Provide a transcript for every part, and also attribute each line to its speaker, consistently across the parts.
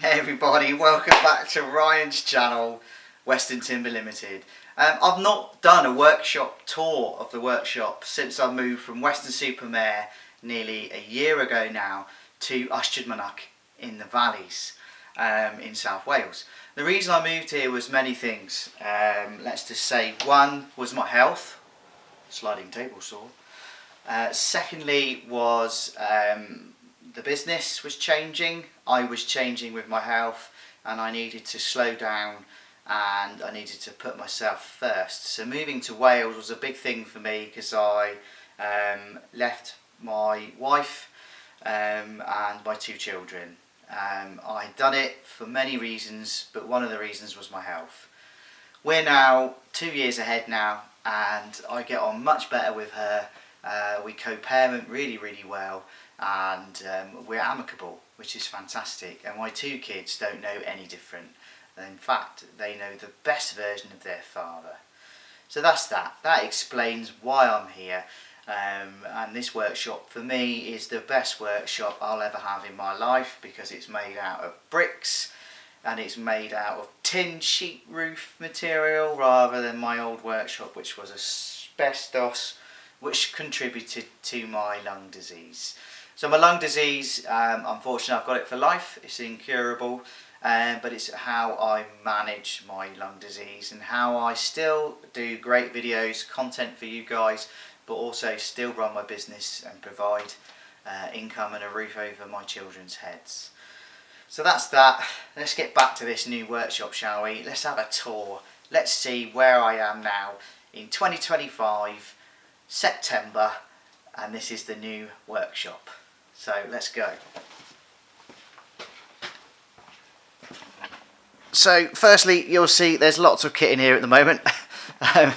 Speaker 1: Hey everybody, welcome back to Ryan's channel, Western Timber Limited. I've not done a workshop tour of the workshop since I moved from Weston-super-Mare nearly a year ago now to Ustrad in the valleys in South Wales. The reason I moved here was many things. Let's just say one was my health, sliding table saw. Secondly was the business was changing, I was changing with my health, and I needed to slow down and I needed to put myself first. So moving to Wales was a big thing for me because I left my wife and my two children. I'd done it for many reasons, but one of the reasons was my health. We're now 2 years ahead now and I get on much better with her. We co-parent really well, and we're amicable, which is fantastic, and my two kids don't know any different. In fact, they know the best version of their father. So that's that explains why I'm here, and this workshop for me is the best workshop I'll ever have in my life because it's made out of bricks and it's made out of tin sheet roof material rather than my old workshop, which was asbestos, which contributed to my lung disease. So my lung disease, unfortunately I've got it for life, it's incurable, but it's how I manage my lung disease and how I still do great videos, content for you guys, but also still run my business and provide income and a roof over my children's heads. So that's that. Let's get back to this new workshop, shall we? Let's have a tour. Let's see where I am now in 2025. September, and this is the new workshop. So let's go. So firstly, you'll see there's lots of kit in here at the moment.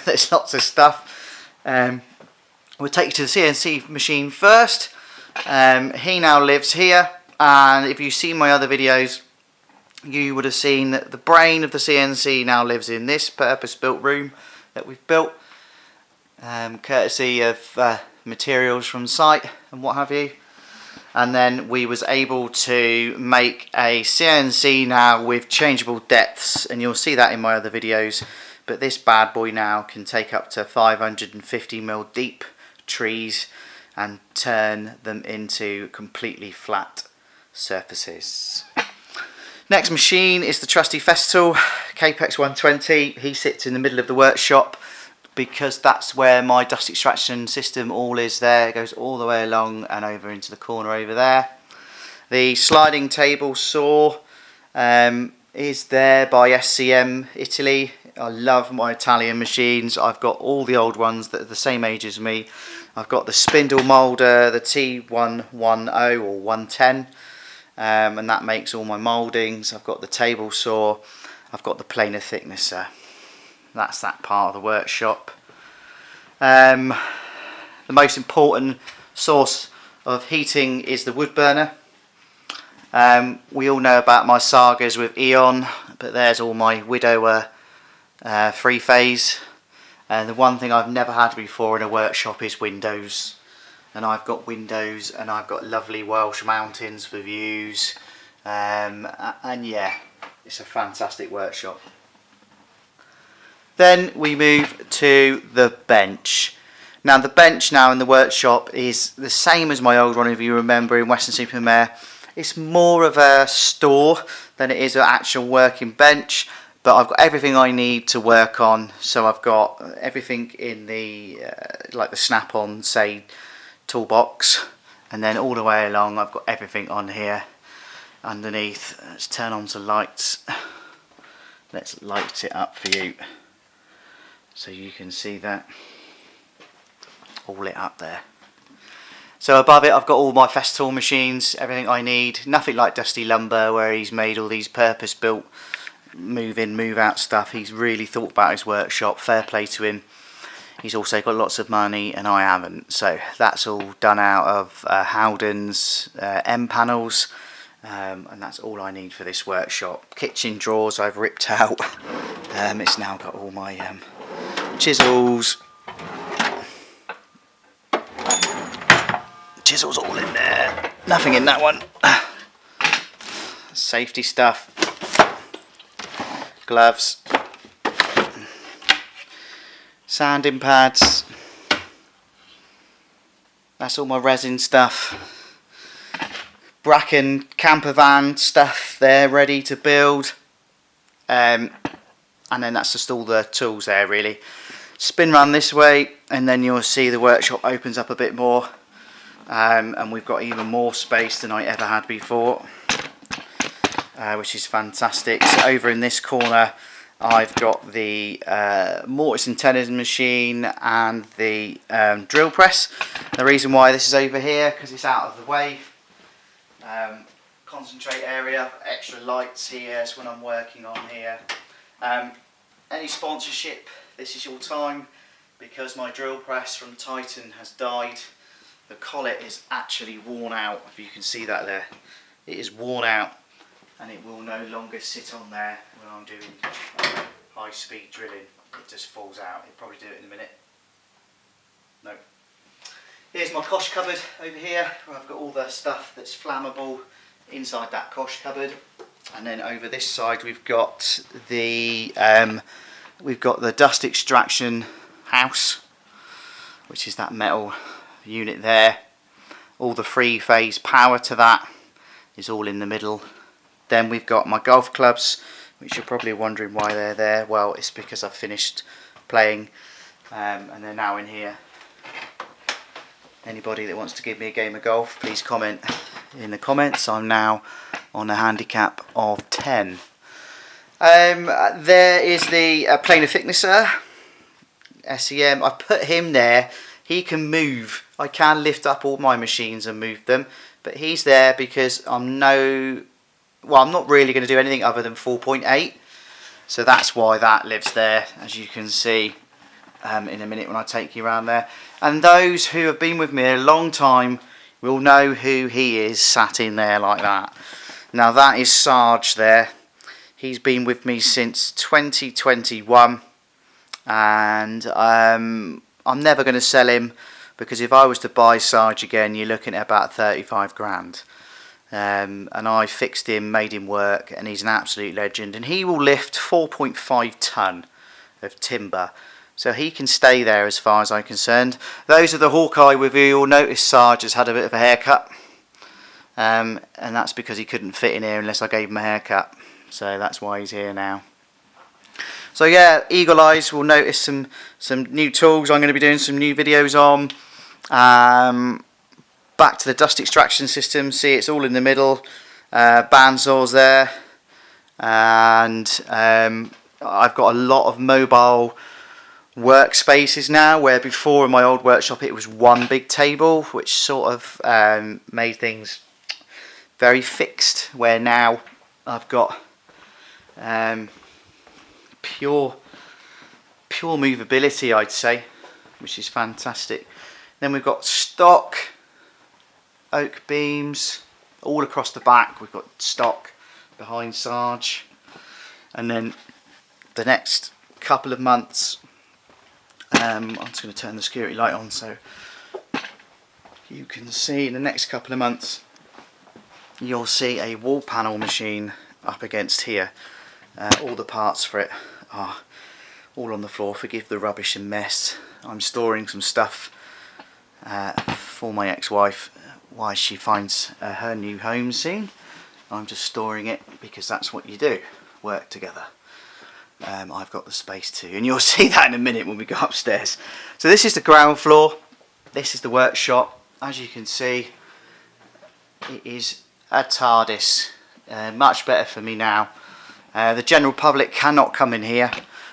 Speaker 1: There's lots of stuff. We'll take you to the CNC machine first. He now lives here, and if you've seen my other videos you would have seen that the brain of the CNC now lives in this purpose-built room that we've built. Courtesy of materials from site and what have you, and then we was able to make a CNC now with changeable depths, and you'll see that in my other videos, but this bad boy now can take up to 550mm deep trees and turn them into completely flat surfaces. Next machine is the trusty Festool Capex 120. He sits in the middle of the workshop because that's where my dust extraction system all is there. It goes all the way along and over into the corner over there. The sliding table saw is there by SCM Italy. I love my Italian machines. I've got all the old ones that are the same age as me. I've got the spindle moulder, the T110 or 110, and that makes all my mouldings. I've got the table saw. I've got the planer thicknesser. That's that part of the workshop. The most important source of heating is the wood burner. We all know about my sagas with Eon, but there's all my widower three phase. And the one thing I've never had before in a workshop is windows. And I've got windows and I've got lovely Welsh mountains for views. And yeah, it's a fantastic workshop. Then we move to the bench. Now the bench now in the workshop is the same as my old one, if you remember, in Weston-super-Mare. It's more of a store than it is an actual working bench, but I've got everything I need to work on. So I've got everything in the like the snap-on, say, toolbox, and then all the way along I've got everything on here underneath. Let's turn on some lights. Let's light it up for you, so you can see that all lit up there. So above it I've got all my Festool machines, everything I need. Nothing like Dusty Lumber where he's made all these purpose built move in move out stuff. He's really thought about his workshop, fair play to him. He's also got lots of money and I haven't, so that's all done out of Howden's M panels, and that's all I need for this workshop. Kitchen drawers I've ripped out. It's now got all my chisels all in there. Nothing in that one. safety stuff, gloves, sanding pads. That's all my resin stuff. Bracken camper van stuff there ready to build. And then that's just all the tools there really. Spin round this way and then you'll see the workshop opens up a bit more. And we've got even more space than I ever had before, which is fantastic. So over in this corner I've got the mortise and tenon machine and the drill press. The reason why this is over here, because it's out of the way. Concentrate area, extra lights here, so when I'm working on here. Any sponsorship, this is your time, because my drill press from Titan has died. The collet is actually worn out, if you can see that there. It is worn out and it will no longer sit on there when I'm doing high speed drilling. It just falls out. You'll probably do it in a minute. No. Here's my cosh cupboard over here, where I've got all the stuff that's flammable inside that cosh cupboard. And then over this side we've got the dust extraction house, which is that metal unit there. All the three-phase power to that is all in the middle. Then we've got my golf clubs, which you're probably wondering why they're there. Well, it's because I've finished playing and they're now in here. Anybody that wants to give me a game of golf, please comment in the comments. I'm now on a handicap of 10. There is the planer thicknesser, SEM. I put him there. He can move. I can lift up all my machines and move them, but he's there because I'm not really going to do anything other than 4.8. So that's why that lives there, as you can see in a minute when I take you around there. And those who have been with me a long time will know who he is sat in there like that. Now that is Sarge there. He's been with me since 2021 and I'm never going to sell him, because if I was to buy Sarge again you're looking at about 35 grand. And I fixed him, made him work, and he's an absolute legend. And he will lift 4.5 tonne of timber. So he can stay there as far as I'm concerned. Those of the Hawkeye with you will notice Sarge has had a bit of a haircut. And that's because he couldn't fit in here unless I gave him a haircut. So that's why he's here now. So yeah, Eagle Eyes will notice some new tools I'm going to be doing some new videos on. Back to the dust extraction system, see it's all in the middle, bandsaws there, and I've got a lot of mobile workspaces now, where before in my old workshop it was one big table, which sort of made things very fixed, where now I've got pure movability, I'd say, which is fantastic. Then we've got stock oak beams all across the back. We've got stock behind Sarge, and then the next couple of months I'm just going to turn the security light on so you can see. In the next couple of months you'll see a wall panel machine up against here. All the parts for it are all on the floor. Forgive the rubbish and mess. I'm storing some stuff for my ex-wife while she finds her new home soon. I'm just storing it because that's what you do, work together. I've got the space too, and you'll see that in a minute when we go upstairs. So this is the ground floor, this is the workshop. As you can see, it is a TARDIS, much better for me now. The general public cannot come in here.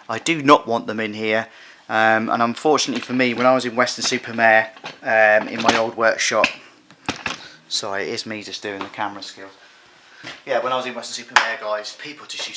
Speaker 1: I do not want them in here, and unfortunately for me, when I was in Weston-super-Mare in my old workshop, sorry, it is me just doing the camera skills. Yeah, when I was in Weston-super-Mare, guys, people just used